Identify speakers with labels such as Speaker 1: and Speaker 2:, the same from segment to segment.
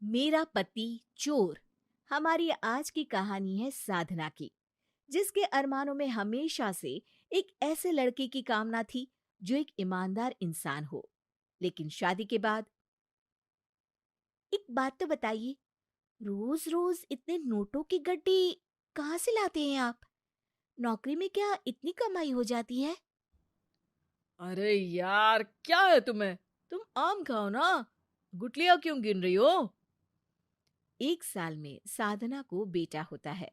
Speaker 1: मेरा पति चोर। हमारी आज की कहानी है साधना की, जिसके अरमानों में हमेशा से एक ऐसे लड़के की कामना थी जो एक ईमानदार इंसान हो। लेकिन शादी के बाद एक बात तो बताइए, रोज रोज इतने नोटों की गड्डी कहाँ से लाते हैं आप? नौकरी में क्या इतनी कमाई हो जाती है?
Speaker 2: अरे यार, क्या है तुम्हें? तुम आम खाओ ना। गुठलियां क्यों गिन रही हो?
Speaker 1: एक साल में साधना को बेटा होता है।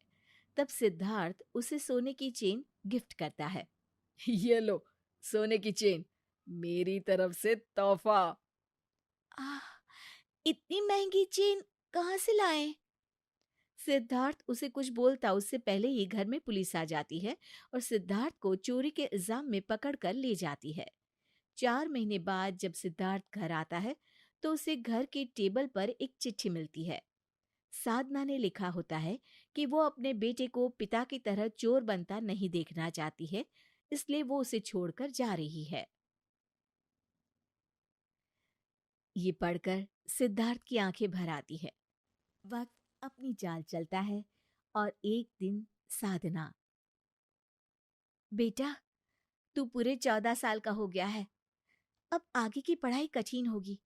Speaker 1: तब सिद्धार्थ उसे सोने की चेन गिफ्ट करता है।
Speaker 2: ये लो, सोने की चेन, मेरी तरफ से तोहफा।
Speaker 1: आह, इतनी महंगी चेन कहाँ से लाए? सिद्धार्थ उसे कुछ बोलता उससे पहले ही घर में पुलिस आ जाती है और सिद्धार्थ को चोरी के इल्जाम में पकड़ कर ले जाती है। 4 महीने बाद जब सिद्धार्थ घर आता है तो उसे घर के टेबल पर एक चिट्ठी मिलती है। साधना ने लिखा होता है कि वो अपने बेटे को पिता की तरह चोर बनता नहीं देखना चाहती है, इसलिए वो उसे छोड़कर जा रही है। ये पढ़कर सिद्धार्थ की आंखें भर आती है। वक्त अपनी चाल चलता है और एक दिन साधना, बेटा, तू पूरे 14 साल का हो गया है। अब आगे की पढ़ाई कठिन होगी।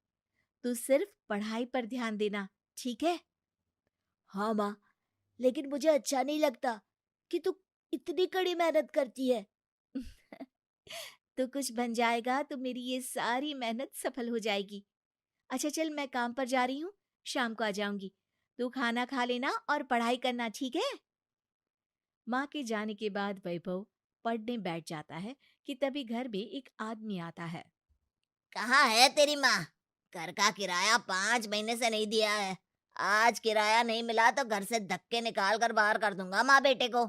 Speaker 1: तू सिर्फ पढ़ाई पर ध्यान देना, ठीक है? हाँ माँ, लेकिन मुझे अच्छा नहीं लगता कि तू इतनी कड़ी मेहनत करती है। तू कुछ बन जाएगा तो मेरी ये सारी मेहनत सफल हो जाएगी। अच्छा चल, मैं काम पर जा रही हूँ, शाम को आ जाऊंगी। तू खाना खा लेना और पढ़ाई करना, ठीक है? माँ के जाने के बाद वैभव पढ़ने बैठ जाता है कि तभी घर में एक आदमी आता है।
Speaker 3: कहाँ है तेरी माँ? घर का किराया 5 महीने से नहीं दिया है। आज किराया नहीं मिला तो घर से धक्के निकाल कर बाहर कर दूंगा माँ बेटे को।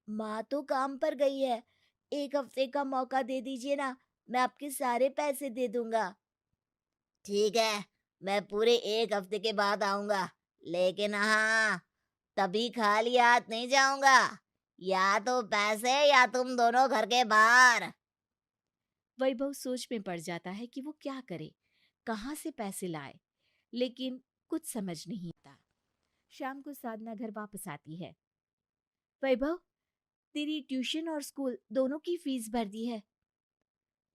Speaker 3: माँ तो काम पर गई है। 1 हफ्ते का मौका दे दीजिए ना, मैं आपके सारे पैसे दे दूंगा। ठीक है, मैं पूरे 1 हफ्ते के बाद आऊंगा, लेकिन हाँ, तभी खाली हाथ नहीं जाऊंगा। या तो पैसे या तुम दोनों घर के बाहर।
Speaker 1: वैभव सोच में पड़ जाता है कि वो क्या करे, कहाँ से पैसे लाए, लेकिन कुछ समझ नहीं आता। शाम को साधना घर वापस आती है। वैभव, तेरी ट्यूशन और स्कूल दोनों की फीस भर दी है।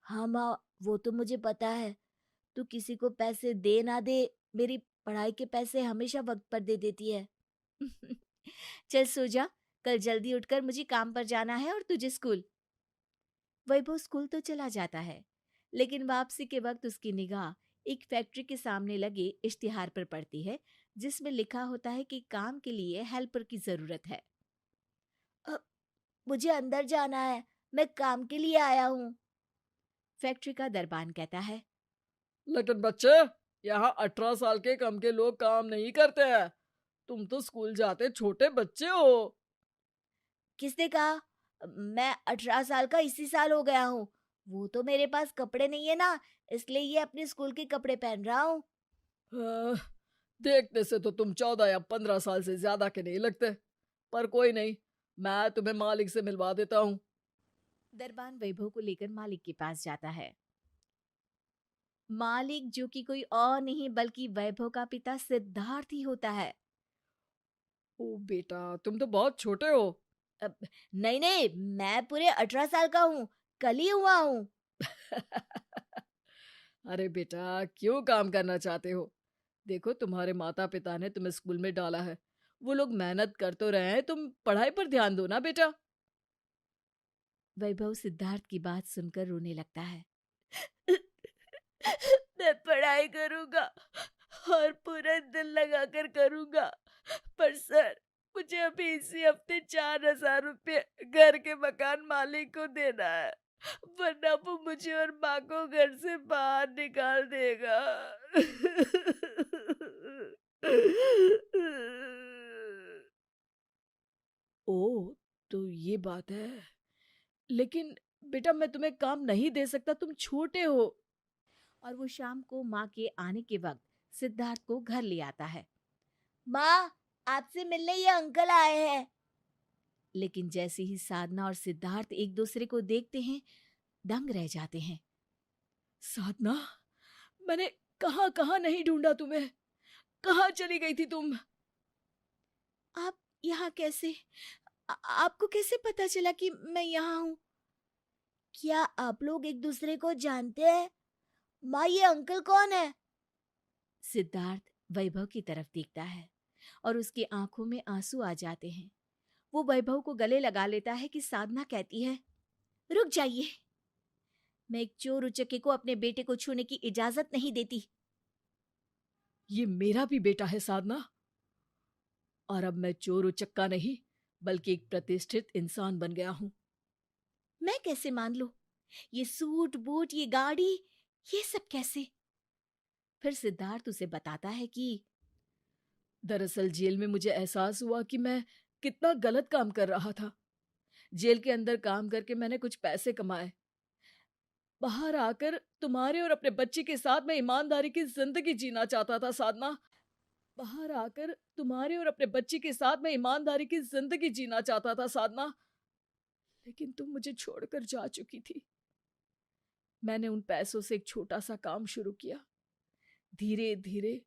Speaker 1: हाँ माँ, वो तो मुझे पता है। तू किसी को पैसे दे ना दे, मेरी पढ़ाई के पैसे हमेशा वक्त पर दे देती है। चल सो जा, कल जल्दी उठकर मुझे काम पर जाना है और तुझे स्कूल। वैभव स्कूल तो चला जाता है, लेकिन वापसी के वक्त उसकी निगाह एक फैक्ट्री के सामने लगे इश्तिहार पर पड़ती है, जिसमें लिखा होता है कि काम के लिए हेल्पर की जरूरत है। अब मुझे अंदर जाना है, मैं काम के लिए आया हूँ। फैक्ट्री का दरबान कहता है।
Speaker 2: लेकिन बच्चे, यहाँ 18 साल के कम के लोग काम नहीं करते हैं। तुम तो स्कूल जाते छोटे बच्चे हो।
Speaker 1: किसने कहा? मैं 18 साल का इसी साल हो गया हूँ। वो तो मेरे पास कपड़े नहीं है ना, इसलिए ये अपने स्कूल के कपड़े पहन रहा हूँ।
Speaker 2: हाँ, देखने से तो तुम 14 या 15 साल से ज्यादा के नहीं लगते। पर कोई नहीं, मैं तुम्हें मालिक से मिलवा देता हूँ।
Speaker 1: दरबान वैभव को लेकर मालिक के पास जाता है। मालिक, जो कि कोई और नहीं बल्कि वैभव का पिता सिद्धार्थ ही होता है।
Speaker 2: ओ बेटा, तुम तो बहुत छोटे हो।
Speaker 1: अब नहीं नहीं, मैं पूरे 18 साल का हूँ, कल ही हुआ हूँ।
Speaker 2: अरे बेटा, क्यों काम करना चाहते हो? देखो, तुम्हारे माता पिता ने तुम्हें स्कूल में डाला है। वो लोग मेहनत कर तो रहे हैं, तुम पढ़ाई पर ध्यान दो ना बेटा।
Speaker 1: वैभव सिद्धार्थ की बात सुनकर रोने लगता है। मैं पढ़ाई करूंगा और पूरा दिल लगाकर करूंगा, पर सर, मुझे अभी इसी हफ्ते 4,000 रुपये घर के मकान मालिक को देना है, वरना वो मुझे और माँ को घर से बाहर निकाल देगा।
Speaker 2: ओह, तो ये बात है। लेकिन बेटा, मैं तुम्हें काम नहीं दे सकता, तुम छोटे हो।
Speaker 1: और वो शाम को माँ के आने के वक्त सिद्धार्थ को घर ले आता है। माँ, आपसे मिलने ये अंकल आए हैं। लेकिन जैसे ही साधना और सिद्धार्थ एक दूसरे को देखते हैं, दंग रह जाते हैं।
Speaker 2: साधना, मैंने कहाँ कहाँ नहीं ढूंढा तुम्हें। कहाँ चली गई थी तुम?
Speaker 1: आप यहाँ कैसे? आपको कैसे पता चला कि मैं यहाँ हूँ? क्या आप लोग एक दूसरे को जानते हैं? माँ, ये अंकल कौन है? सिद्धार्थ वैभव की तरफ देखता है और उसकी आंखों में आंसू आ जाते हैं। वो वैभव को गले लगा लेता है कि साधना कहती है, रुक जाइए, मैं एक चोर उचक्के को अपने बेटे को छूने की इजाजत नहीं देती।
Speaker 2: ये मेरा भी बेटा है साधना, और अब मैं चोर उचक्का नहीं बल्कि एक प्रतिष्ठित इंसान बन गया हूँ।
Speaker 1: मैं कैसे मान लूं? ये सूट बूट, ये गाड़ी, ये सब कैसे? फिर सिद्धार्थ उसे बताता है कि
Speaker 2: दरअसल जेल में मुझे एहसास हुआ कि मैं कितना गलत काम कर रहा था। जेल के अंदर काम करके मैंने कुछ पैसे कमाए। बाहर आकर तुम्हारे और अपने बच्चे के साथ मैं ईमानदारी की जिंदगी जीना चाहता था साधना। बाहर आकर तुम्हारे और अपने बच्चे के साथ मैं ईमानदारी की जिंदगी जीना चाहता था साधना, लेकिन तुम मुझे छोड़कर जा चुकी थी। मैंने उन पैसों से एक छोटा सा काम शुरू किया। धीरे धीरे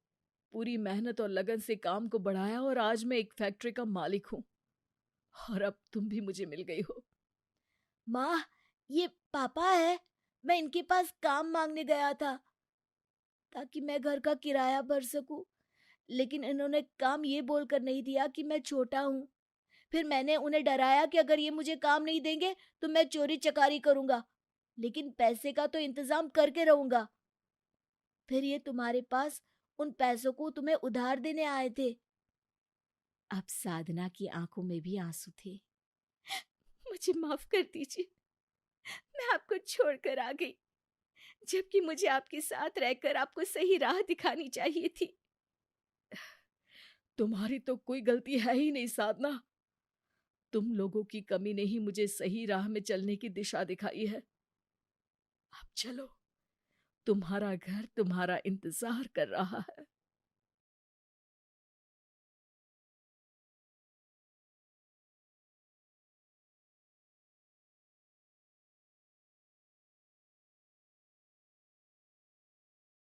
Speaker 2: पूरी मेहनत और लगन से काम को बढ़ाया और आज मैं एक फैक्ट्री का मालिक हूँ। और अब तुम भी मुझे मिल गई हो।
Speaker 1: माँ, ये पापा है। मैं इनके पास काम मांगने गया था ताकि मैं घर का किराया भर सकूं, लेकिन इन्होंने काम ये बोलकर नहीं दिया कि मैं छोटा हूँ। फिर मैंने उन्हें डराया कि अगर ये मुझे काम नहीं देंगे तो मैं चोरी चकारी करूंगा, लेकिन पैसे का तो इंतजाम करके रहूंगा। फिर ये तुम्हारे पास उन पैसों को तुम्हें उधार देने आए थे। अब साधना की आंखों में भी आंसू थे। मुझे माफ कर दीजिए, मैं आपको छोड़कर आ गई, जबकि मुझे आपके साथ रहकर आपको सही राह दिखानी चाहिए थी।
Speaker 2: तुम्हारी तो कोई गलती है ही नहीं साधना। तुम लोगों की कमी ने ही मुझे सही राह में चलने की दिशा दिखाई है। अब चलो, तुम्हारा घर तुम्हारा इंतजार कर रहा है।